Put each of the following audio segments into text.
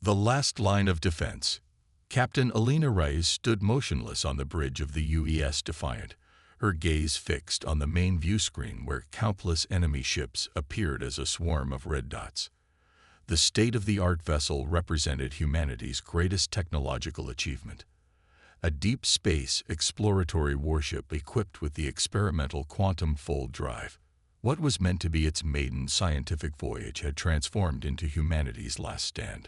The last line of defense. Captain Alina Reyes stood motionless on the bridge of the UES Defiant, her gaze fixed on the main view screen where countless enemy ships appeared as a swarm of red dots. The state-of-the-art vessel represented humanity's greatest technological achievement. A deep space exploratory warship equipped with the experimental quantum fold drive. What was meant to be its maiden scientific voyage had transformed into humanity's last stand.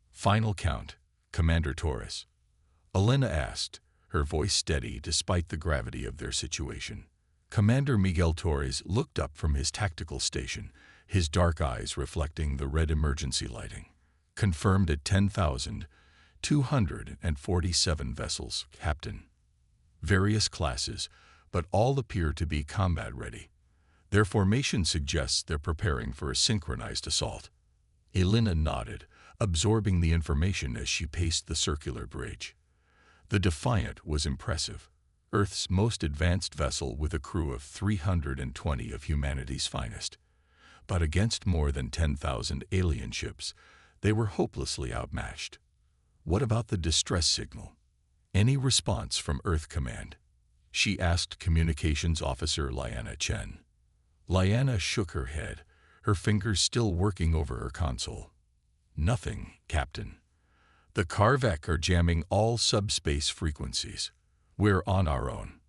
Final count, Commander Torres. Alina asked, her voice steady despite the gravity of their situation. Commander Miguel Torres looked up from his tactical station, his dark eyes reflecting the red emergency lighting. Confirmed at 10,247 vessels, Captain. Various classes, but all appear to be combat-ready. Their formation suggests they're preparing for a synchronized assault. Alina nodded, absorbing the information as she paced the circular bridge. The Defiant was impressive, Earth's most advanced vessel with a crew of 320 of humanity's finest. But against more than 10,000 alien ships, they were hopelessly outmatched. What about the distress signal? Any response from Earth Command? She asked Communications Officer Liana Chen. Liana shook her head, her fingers still working over her console. Nothing, Captain. The Carvec are jamming all subspace frequencies. We're on our own.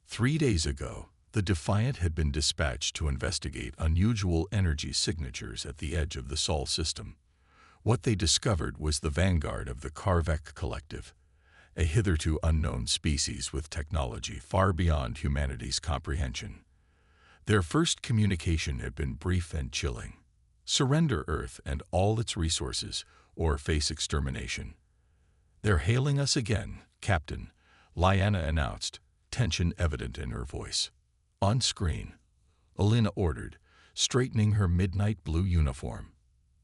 3 days ago, the Defiant had been dispatched to investigate unusual energy signatures at the edge of the Sol system. What they discovered was the vanguard of the Carvec Collective, a hitherto unknown species with technology far beyond humanity's comprehension. Their first communication had been brief and chilling. Surrender Earth and all its resources, or face extermination. They're hailing us again, Captain, Liana announced, tension evident in her voice. On screen, Alina ordered, straightening her midnight blue uniform.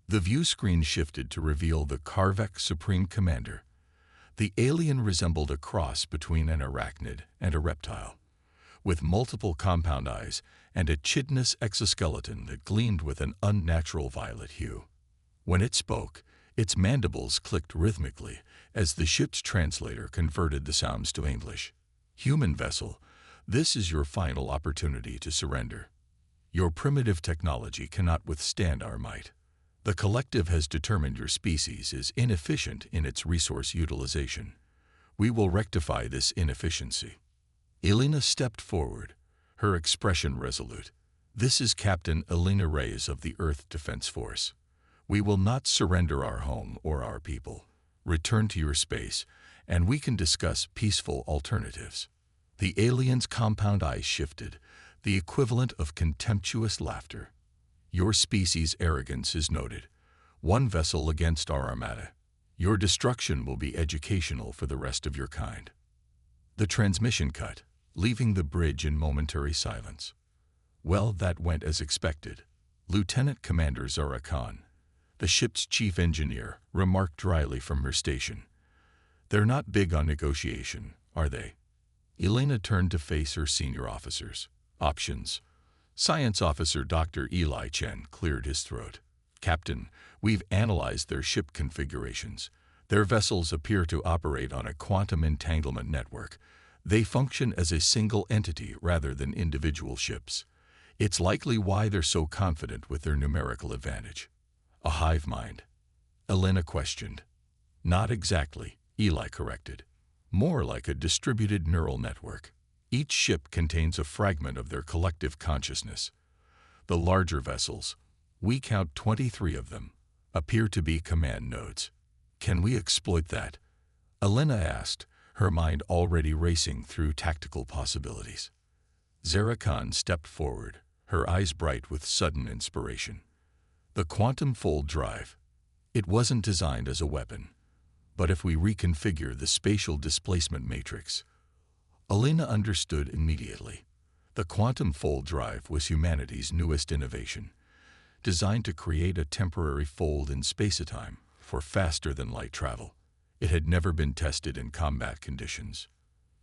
The view screen shifted to reveal the Carvec Supreme Commander. The alien resembled a cross between an arachnid and a reptile, with multiple compound eyes and a chitinous exoskeleton that gleamed with an unnatural violet hue. When it spoke, its mandibles clicked rhythmically as the ship's translator converted the sounds to English. Human vessel, this is your final opportunity to surrender. Your primitive technology cannot withstand our might. The collective has determined your species is inefficient in its resource utilization. We will rectify this inefficiency. Alina stepped forward, her expression resolute. This is Captain Alina Reyes of the Earth Defense Force. We will not surrender our home or our people. Return to your space, and we can discuss peaceful alternatives. The alien's compound eyes shifted, the equivalent of contemptuous laughter. Your species' arrogance is noted. One vessel against our armada. Your destruction will be educational for the rest of your kind. The transmission cut, leaving the bridge in momentary silence. Well, that went as expected. Lieutenant Commander Zara Khan, the ship's chief engineer, remarked dryly from her station. They're not big on negotiation, are they? Alina turned to face her senior officers. Options. Science Officer Dr. Eli Chen cleared his throat. Captain, we've analyzed their ship configurations. Their vessels appear to operate on a quantum entanglement network. They function as a single entity rather than individual ships. It's likely why they're so confident with their numerical advantage. A hive mind? Alina questioned. Not exactly, Eli corrected. More like a distributed neural network. Each ship contains a fragment of their collective consciousness. The larger vessels, we count 23 of them, appear to be command nodes. Can we exploit that? Alina asked, her mind already racing through tactical possibilities. Zara Khan stepped forward, her eyes bright with sudden inspiration. The quantum fold drive. It wasn't designed as a weapon. But if we reconfigure the spatial displacement matrix, Alina understood immediately. The quantum fold drive was humanity's newest innovation, designed to create a temporary fold in space-time for faster-than-light travel. It had never been tested in combat conditions.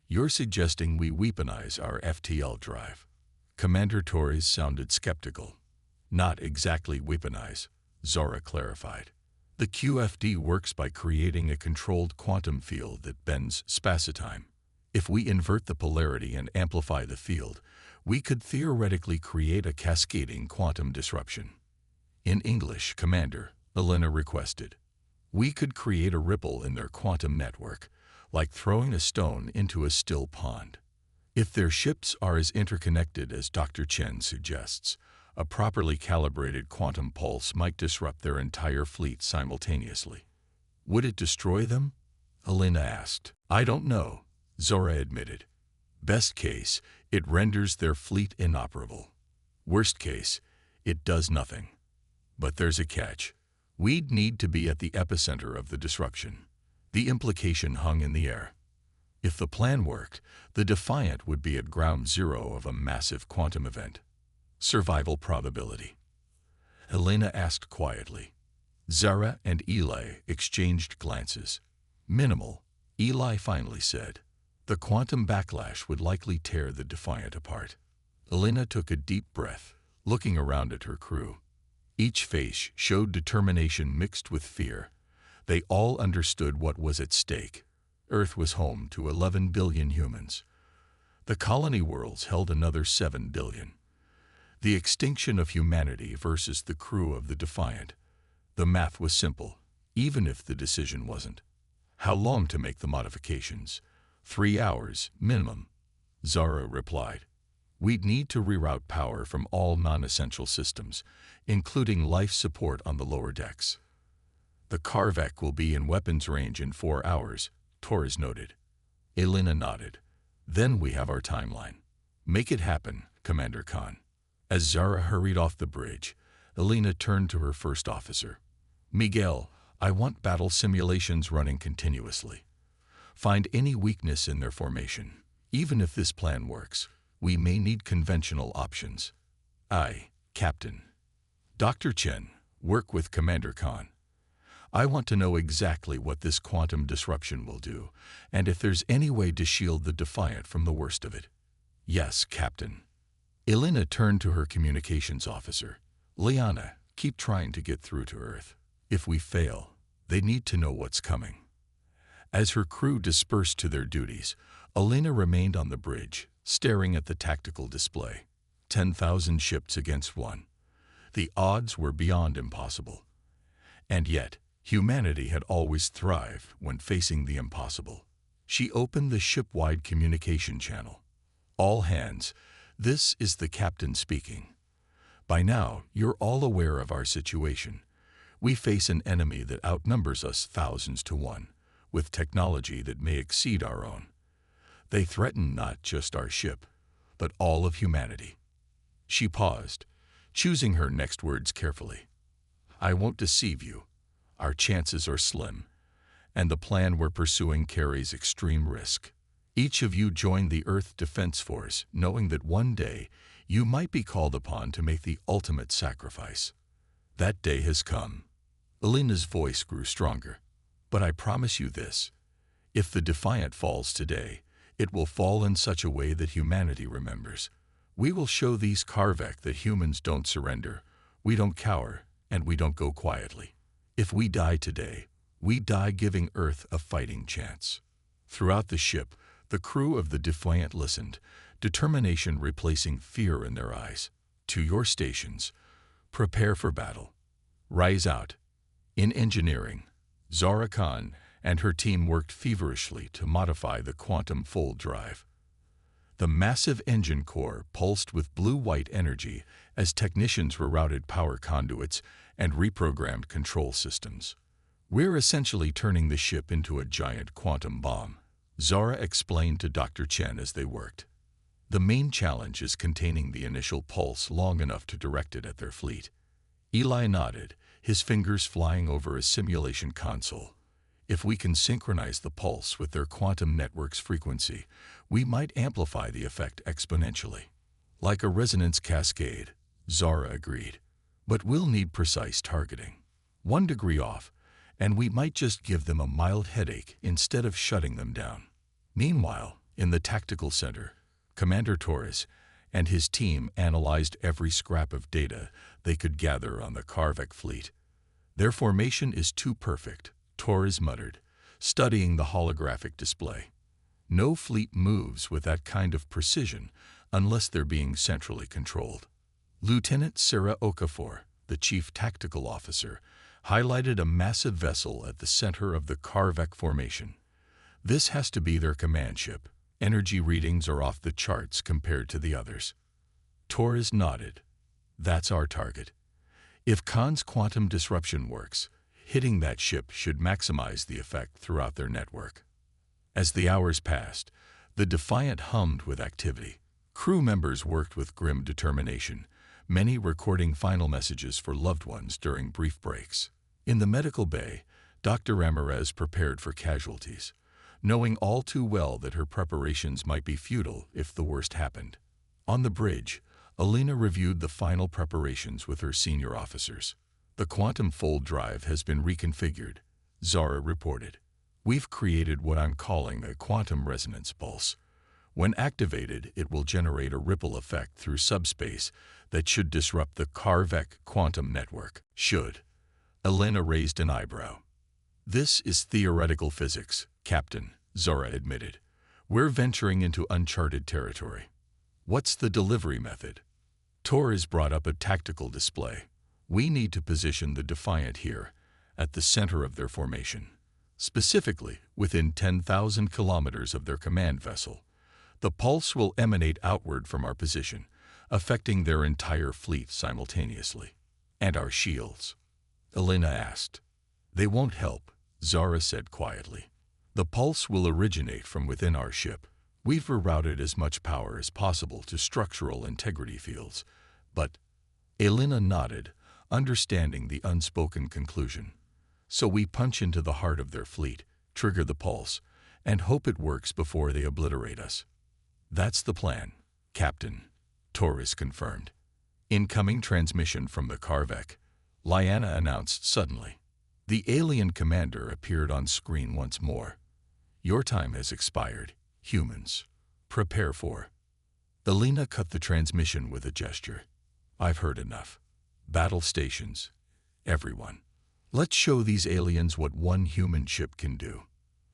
You're suggesting we weaponize our FTL drive? Commander Torres sounded skeptical. Not exactly weaponize, Zara clarified. The QFD works by creating a controlled quantum field that bends spacetime. If we invert the polarity and amplify the field, we could theoretically create a cascading quantum disruption. In English, Commander, Elena requested, we could create a ripple in their quantum network, like throwing a stone into a still pond. If their ships are as interconnected as Dr. Chen suggests, a properly calibrated quantum pulse might disrupt their entire fleet simultaneously. Would it destroy them? Elena asked. I don't know, Zora admitted. Best case, it renders their fleet inoperable. Worst case, it does nothing. But there's a catch. We'd need to be at the epicenter of the disruption. The implication hung in the air. If the plan worked, the Defiant would be at ground zero of a massive quantum event. Survival probability. Helena asked quietly. Zara and Eli exchanged glances. Minimal, Eli finally said. The quantum backlash would likely tear the Defiant apart. Helena took a deep breath, looking around at her crew. Each face showed determination mixed with fear. They all understood what was at stake. Earth was home to 11 billion humans. The colony worlds held another 7 billion. The extinction of humanity versus the crew of the Defiant. The math was simple, even if the decision wasn't. How long to make the modifications? 3 hours, minimum, Zara replied. We'd need to reroute power from all non-essential systems, including life support on the lower decks. The Carvec will be in weapons range in 4 hours, Torres noted. Elena nodded. Then we have our timeline. Make it happen, Commander Khan. As Zara hurried off the bridge, Elena turned to her first officer. Miguel, I want battle simulations running continuously. Find any weakness in their formation. Even if this plan works, we may need conventional options. Aye, Captain. Dr. Chen, work with Commander Khan. I want to know exactly what this quantum disruption will do, and if there's any way to shield the Defiant from the worst of it. Yes, Captain. Elena turned to her communications officer. Liana, keep trying to get through to Earth. If we fail, they need to know what's coming. As her crew dispersed to their duties, Elena remained on the bridge, staring at the tactical display. 10,000 ships against one. The odds were beyond impossible. And yet, humanity had always thrived when facing the impossible. She opened the ship-wide communication channel. All hands, this is the captain speaking. By now, you're all aware of our situation. We face an enemy that outnumbers us thousands to one, with technology that may exceed our own. They threaten not just our ship, but all of humanity. She paused, choosing her next words carefully. I won't deceive you. Our chances are slim, and the plan we're pursuing carries extreme risk. Each of you joined the Earth Defense Force, knowing that one day you might be called upon to make the ultimate sacrifice. That day has come. Elena's voice grew stronger. But I promise you this. If the Defiant falls today, it will fall in such a way that humanity remembers. We will show these Carvec that humans don't surrender, we don't cower, and we don't go quietly. If we die today, we die giving Earth a fighting chance. Throughout the ship, the crew of the Defiant listened, determination replacing fear in their eyes. To your stations. Prepare for battle. Rise out. In engineering, Zara Khan and her team worked feverishly to modify the quantum fold drive. The massive engine core pulsed with blue-white energy as technicians rerouted power conduits and reprogrammed control systems. We're essentially turning the ship into a giant quantum bomb, Zara explained to Dr. Chen as they worked. The main challenge is containing the initial pulse long enough to direct it at their fleet. Eli nodded, his fingers flying over a simulation console. If we can synchronize the pulse with their quantum network's frequency, we might amplify the effect exponentially. Like a resonance cascade, Zara agreed. But we'll need precise targeting. 1 degree off, and we might just give them a mild headache instead of shutting them down. Meanwhile, in the tactical center, Commander Torres and his team analyzed every scrap of data they could gather on the Carvec fleet. Their formation is too perfect, Torres muttered, studying the holographic display. No fleet moves with that kind of precision unless they're being centrally controlled. Lieutenant Sarah Okafor, the chief tactical officer, highlighted a massive vessel at the center of the Karvek formation. This has to be their command ship. Energy readings are off the charts compared to the others. Torres nodded. That's our target. If Khan's quantum disruption works, hitting that ship should maximize the effect throughout their network. As the hours passed, the Defiant hummed with activity. Crew members worked with grim determination, many recording final messages for loved ones during brief breaks. In the medical bay, Dr. Ramirez prepared for casualties, knowing all too well that her preparations might be futile if the worst happened. On the bridge, Alina reviewed the final preparations with her senior officers. The quantum fold drive has been reconfigured, Zara reported. We've created what I'm calling a quantum resonance pulse. When activated, it will generate a ripple effect through subspace that should disrupt the Karvek quantum network. Should. Elena raised an eyebrow. This is theoretical physics, Captain, Zara admitted. We're venturing into uncharted territory. What's the delivery method? Torres brought up a tactical display. We need to position the Defiant here, at the center of their formation. Specifically, within 10,000 kilometers of their command vessel. The pulse will emanate outward from our position, affecting their entire fleet simultaneously. And our shields? Elena asked. They won't help, Zara said quietly. The pulse will originate from within our ship. We've rerouted as much power as possible to structural integrity fields, but Elena nodded, understanding the unspoken conclusion. So we punch into the heart of their fleet, trigger the pulse, and hope it works before they obliterate us. That's the plan, Captain, Torres confirmed. Incoming transmission from the Karvek, Lyanna announced suddenly. The alien commander appeared on screen once more. Your time has expired, humans. Prepare for. Elena cut the transmission with a gesture. I've heard enough. Battle stations. Everyone. Let's show these aliens what one human ship can do.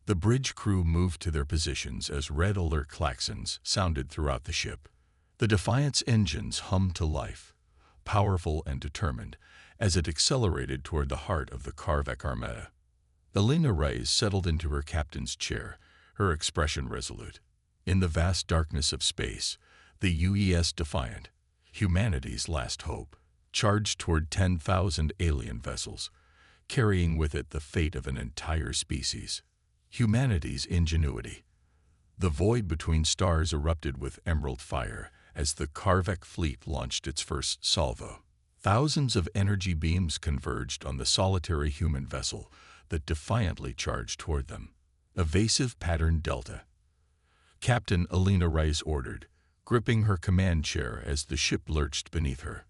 The bridge crew moved to their positions as red alert klaxons sounded throughout the ship. The Defiant's engines hummed to life, powerful and determined, as it accelerated toward the heart of the Karvek Armada. Elena Reyes settled into her captain's chair, her expression resolute. In the vast darkness of space, the UES Defiant, humanity's last hope, charged toward 10,000 alien vessels, carrying with it the fate of an entire species. Humanity's ingenuity. The void between stars erupted with emerald fire as the Karvek fleet launched its first salvo. Thousands of energy beams converged on the solitary human vessel that defiantly charged toward them. Evasive pattern delta. Captain Alina Reyes ordered, gripping her command chair as the ship lurched beneath her.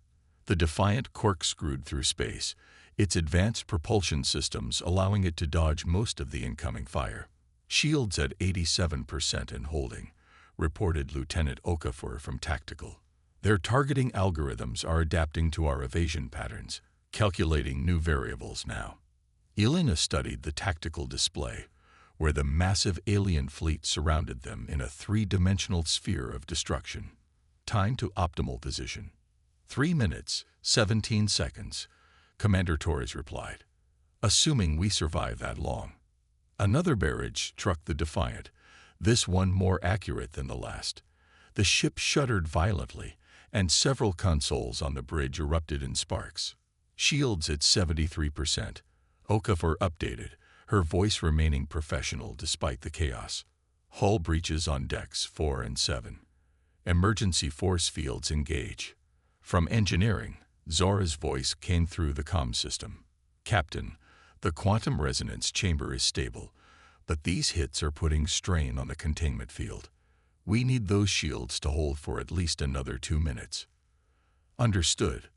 The Defiant corkscrewed through space, its advanced propulsion systems allowing it to dodge most of the incoming fire. Shields at 87% and holding, reported Lieutenant Okafor from Tactical. Their targeting algorithms are adapting to our evasion patterns, calculating new variables now. Elena studied the tactical display, where the massive alien fleet surrounded them in a three-dimensional sphere of destruction. Time to optimal position. 3 minutes, 17 seconds, Commander Torres replied. Assuming we survive that long. Another barrage struck the Defiant, this one more accurate than the last. The ship shuddered violently, and several consoles on the bridge erupted in sparks. Shields at 73%. Okafor updated, her voice remaining professional despite the chaos. Hull breaches on decks 4 and 7. Emergency force fields engage. From engineering, Zora's voice came through the comm system. Captain, the quantum resonance chamber is stable, but these hits are putting strain on the containment field. We need those shields to hold for at least another 2 minutes. Understood,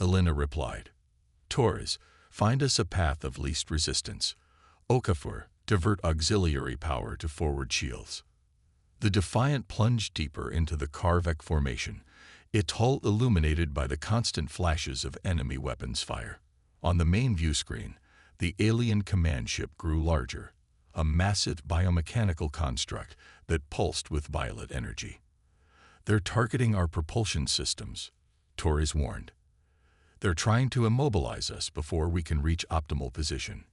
Elena replied. Torres, find us a path of least resistance. Okafor, divert auxiliary power to forward shields. The Defiant plunged deeper into the Karvek formation, its hull illuminated by the constant flashes of enemy weapons fire. On the main view screen, the alien command ship grew larger, a massive biomechanical construct that pulsed with violet energy. "They're targeting our propulsion systems," Torres warned. "They're trying to immobilize us before we can reach optimal position."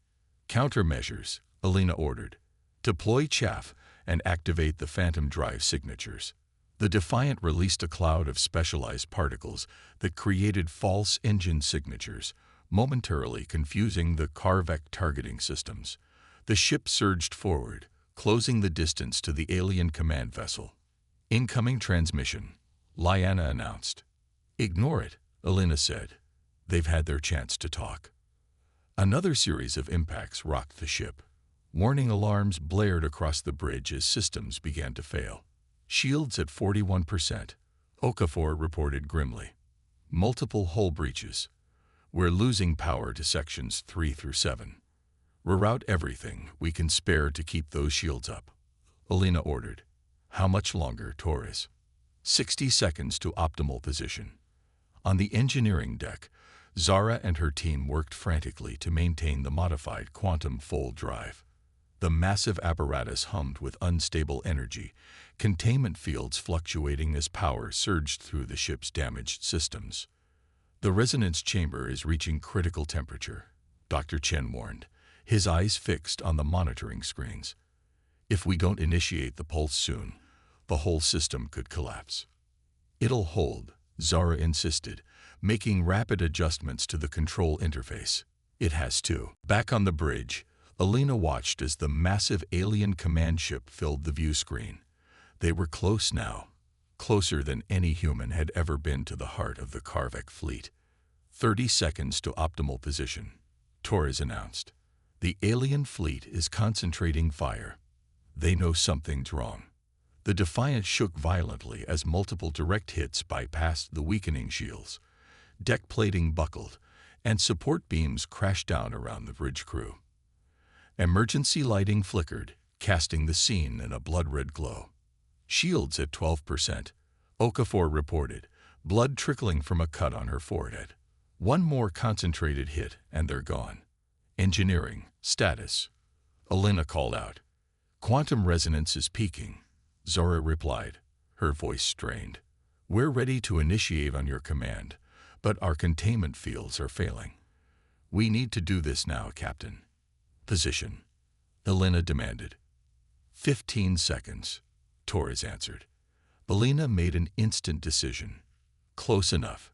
"Countermeasures," Alina ordered. "Deploy chaff and activate the phantom drive signatures." The Defiant released a cloud of specialized particles that created false engine signatures, momentarily confusing the Karvek targeting systems. The ship surged forward, closing the distance to the alien command vessel. "Incoming transmission," Lyanna announced. "Ignore it," Alina said. "They've had their chance to talk." Another series of impacts rocked the ship. Warning alarms blared across the bridge as systems began to fail. "Shields at 41%, Okafor reported grimly. "Multiple hull breaches. We're losing power to sections 3 through 7. Reroute everything we can spare to keep those shields up," Alina ordered. "How much longer, Torres?" 60 seconds to optimal position." On the engineering deck, Zara and her team worked frantically to maintain the modified quantum fold drive. The massive apparatus hummed with unstable energy, containment fields fluctuating as power surged through the ship's damaged systems. "The resonance chamber is reaching critical temperature," Dr. Chen warned, his eyes fixed on the monitoring screens. "If we don't initiate the pulse soon, the whole system could collapse." "It'll hold," Zara insisted, making rapid adjustments to the control interface. "It has to." Back on the bridge, Alina watched as the massive alien command ship filled the view screen. They were close now, closer than any human had ever been to the heart of the Karvek fleet. 30 seconds to optimal position," Torres announced. "The alien fleet is concentrating fire. They know something's wrong." The Defiant shook violently as multiple direct hits bypassed the weakening shields. Deck plating buckled, and support beams crashed down around the bridge crew. Emergency lighting flickered, casting the scene in a blood-red glow. "Shields at 12%, Okafor reported, blood trickling from a cut on her forehead. "One more concentrated hit and they're gone." "Engineering, status," Alina called out. "Quantum resonance is peaking," Zora replied, her voice strained. "We're ready to initiate on your command, but our containment fields are failing." "We need to do this now, Captain." "Position," Alina demanded. 15 seconds, Torres answered. Alina made an instant decision. "Close enough.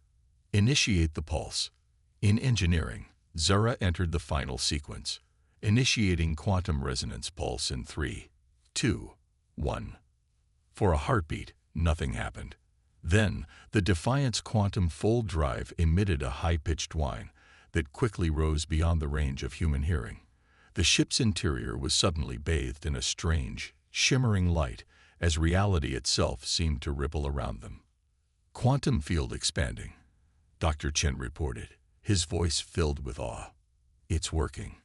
Initiate the pulse." In engineering, Zara entered the final sequence, initiating quantum resonance pulse in 3, 2, 1. For a heartbeat, nothing happened. Then, the Defiant's quantum fold drive emitted a high-pitched whine that quickly rose beyond the range of human hearing. The ship's interior was suddenly bathed in a strange, shimmering light as reality itself seemed to ripple around them. "Quantum field expanding," Dr. Chen reported, his voice filled with awe. "It's working.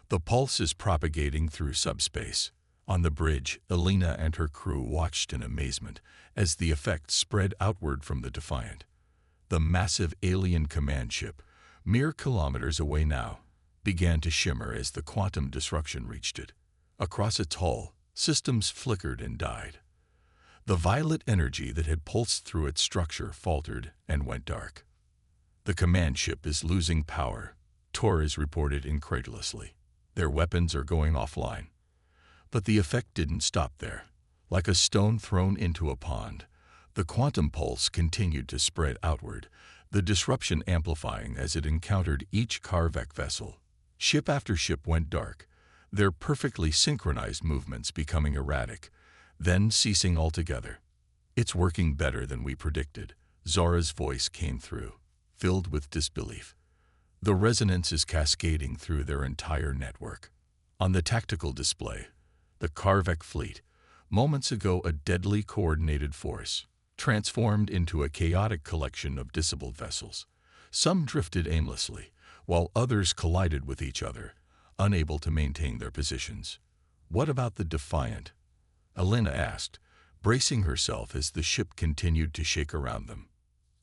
The pulse is propagating through subspace." On the bridge, Alina and her crew watched in amazement as the effect spread outward from the Defiant. The massive alien command ship, mere kilometers away now, began to shimmer as the quantum disruption reached it. Across its hull, systems flickered and died. The violet energy that had pulsed through its structure faltered and went dark. "The command ship is losing power," Torres reported incredulously. "Their weapons are going offline." But the effect didn't stop there. Like a stone thrown into a pond, the quantum pulse continued to spread outward, the disruption amplifying as it encountered each Karvek vessel. Ship after ship went dark, their perfectly synchronized movements becoming erratic, then ceasing altogether. "It's working better than we predicted," Zara's voice came through, filled with disbelief. "The resonance is cascading through their entire network." On the tactical display, the Karvek fleet, moments ago a deadly coordinated force, transformed into a chaotic collection of disabled vessels. Some drifted aimlessly, while others collided with each other, unable to maintain their positions. "What about the Defiant?" Alina asked, bracing herself as the ship continued to shake around them.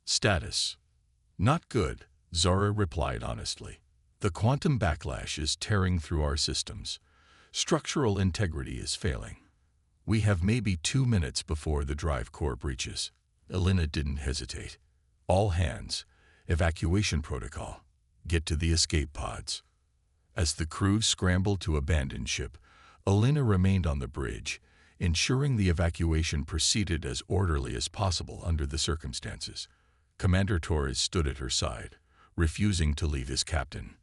"Status: not good," Zara replied honestly. The quantum backlash is tearing through our systems. Structural integrity is failing. We have maybe 2 minutes before the drive core breaches. Elena didn't hesitate. All hands, evacuation protocol, get to the escape pods. As the crew scrambled to abandon ship, Elena remained on the bridge, ensuring the evacuation proceeded as orderly as possible under the circumstances. Commander Torres stood at her side, refusing to leave his captain.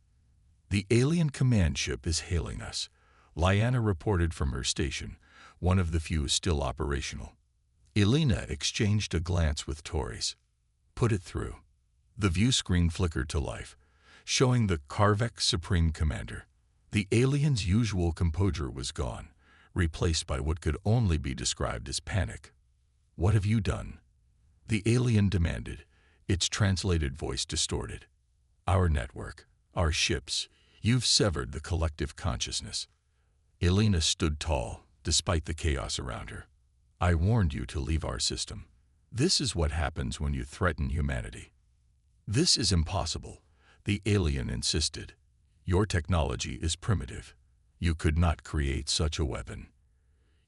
The alien command ship is hailing us, Lyanna reported from her station, one of the few still operational. Elena exchanged a glance with Torres. Put it through. The view screen flickered to life, showing the Karvek Supreme Commander. The alien's usual composure was gone, replaced by what could only be described as panic. "What have you done?" the alien demanded, its translated voice distorted. "Our network, our ships, you've severed the collective consciousness." Elena stood tall, despite the chaos around her. "I warned you to leave our system. This is what happens when you threaten humanity." "This is impossible," the alien insisted. "Your technology is primitive. You could not create such a weapon."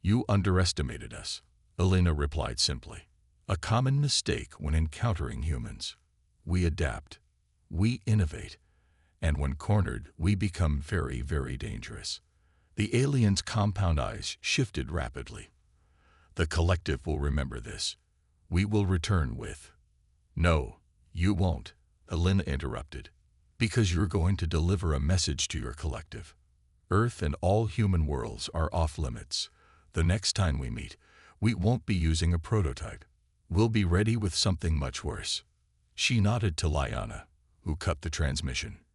"You underestimated us," Elena replied simply. "A common mistake when encountering humans. We adapt. We innovate. And when cornered, we become very, very dangerous." The alien's compound eyes shifted rapidly. "The collective will remember this. We will return with—" "No, you won't," Elena interrupted. "Because you're going to deliver a message to your collective. Earth and all human worlds are off limits. The next time we meet, we won't be using a prototype. We'll be ready with something much worse." She nodded to Lyanna, who cut the transmission.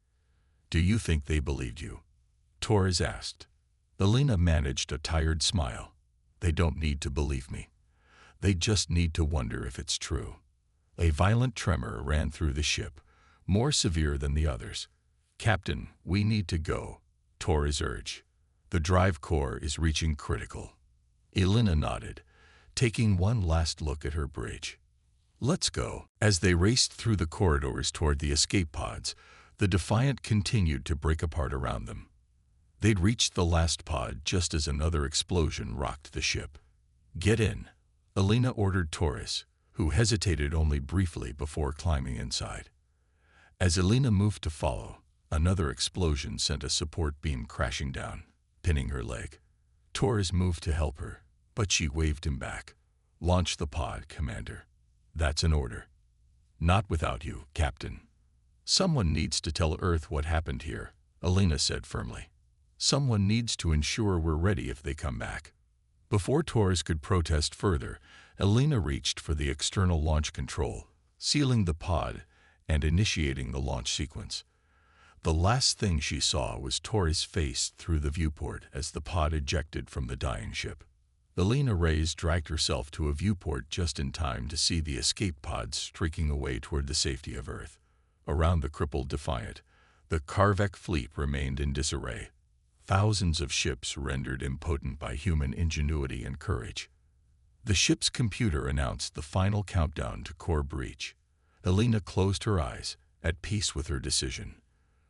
"Do you think they believed you?" Torres asked. Elena managed a tired smile. "They don't need to believe me. They just need to wonder if it's true." A violent tremor ran through the ship, more severe than the others. "Captain, we need to go," Torres urged. "The drive core is reaching critical." Elena nodded, taking one last look at her bridge. "Let's go." As they raced through the corridors toward the escape pods, the Defiant continued to break apart around them. They'd reached the last pod just as another explosion rocked the ship. "Get in," Elena ordered Torres, who hesitated only briefly before climbing inside. As Elena moved to follow, another explosion sent a support beam crashing down, pinning her leg. Torres moved to help her, but she waved him back. "Launch the pod, Commander. That's an order." "Not without you, Captain." "Someone needs to tell Earth what happened here," Elena said firmly. "Someone needs to ensure we're ready if they come back." Before Torres could protest further, Elena reached for the external launch control, sealing the pod and initiating the launch sequence. The last thing she saw was Torres' face through the viewport as the pod ejected from the dying ship. Elena Reyes dragged herself to a viewport just in time to see the escape pods streaking away toward the safety of Earth. Around the crippled Defiant, the Karvek fleet remained in disarray. Thousands of ships rendered impotent by human ingenuity and courage. The ship's computer announced the final countdown to core breach. Elena closed her eyes, at peace with her decision.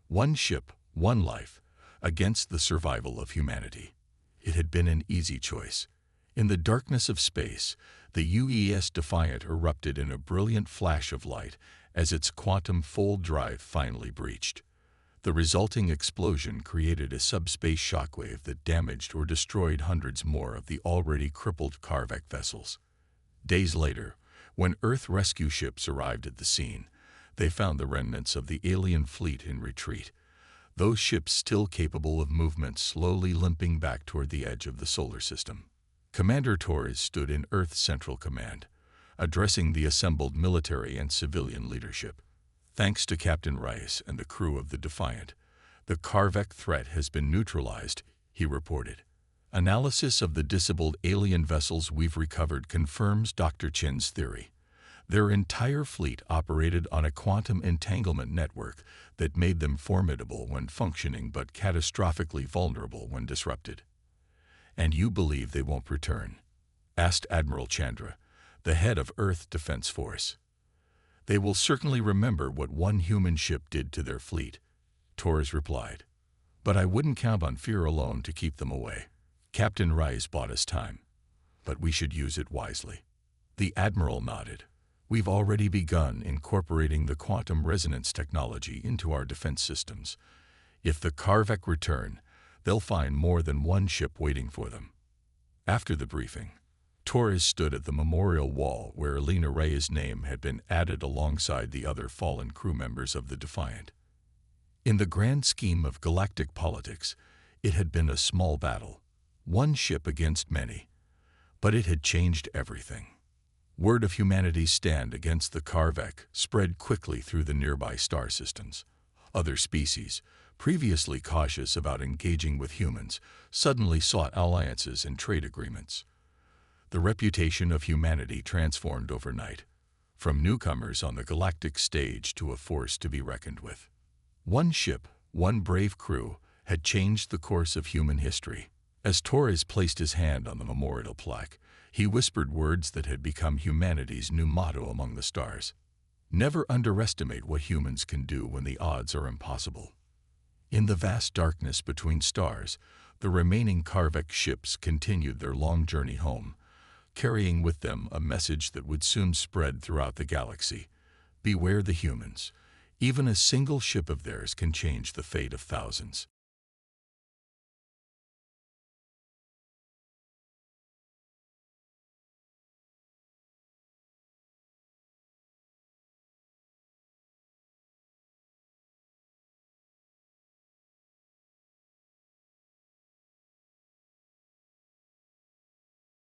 One ship, one life, against the survival of humanity. It had been an easy choice. In the darkness of space, the UES Defiant erupted in a brilliant flash of light as its quantum fold drive finally breached. The resulting explosion created a subspace shockwave that damaged or destroyed hundreds more of the already crippled Karvek vessels. Days later, when Earth rescue ships arrived at the scene, they found the remnants of the alien fleet in retreat, those ships still capable of movement slowly limping back toward the edge of the solar system. Commander Torres stood in Earth's Central Command, addressing the assembled military and civilian leadership. "Thanks to Captain Rice and the crew of the Defiant, the Karvek threat has been neutralized," he reported. "Analysis of the disabled alien vessels we've recovered confirms Dr. Chen's theory. Their entire fleet operated on a quantum entanglement network that made them formidable when functioning but catastrophically vulnerable when disrupted." "And you believe they won't return?" asked Admiral Chandra, the head of Earth Defense Force. "They will certainly remember what one human ship did to their fleet," Torres replied. "But I wouldn't count on fear alone to keep them away. Captain Rice bought us time, but we should use it wisely." The Admiral nodded. "We've already begun incorporating the quantum resonance technology into our defense systems. If the Karvek return, they'll find more than one ship waiting for them." After the briefing, Torres stood at the memorial wall where Elena Rey's name had been added alongside the other fallen crew members of the Defiant. In the grand scheme of galactic politics, it had been a small battle, one ship against many, but it had changed everything. Word of humanity's stand against the Karvek spread quickly through the nearby star systems. Other species, previously cautious about engaging with humans, suddenly sought alliances and trade agreements. The reputation of humanity transformed overnight, from newcomers on the galactic stage to a force to be reckoned with. One ship, one brave crew, had changed the course of human history. As Torres placed his hand on the memorial plaque, he whispered words that had become humanity's new motto among the stars. "Never underestimate what humans can do when the odds are impossible." In the vast darkness between stars, the remaining Karvek ships continued their long journey home, carrying with them a message that would soon spread throughout the galaxy. Beware the humans. Even a single ship of theirs can change the fate of thousands.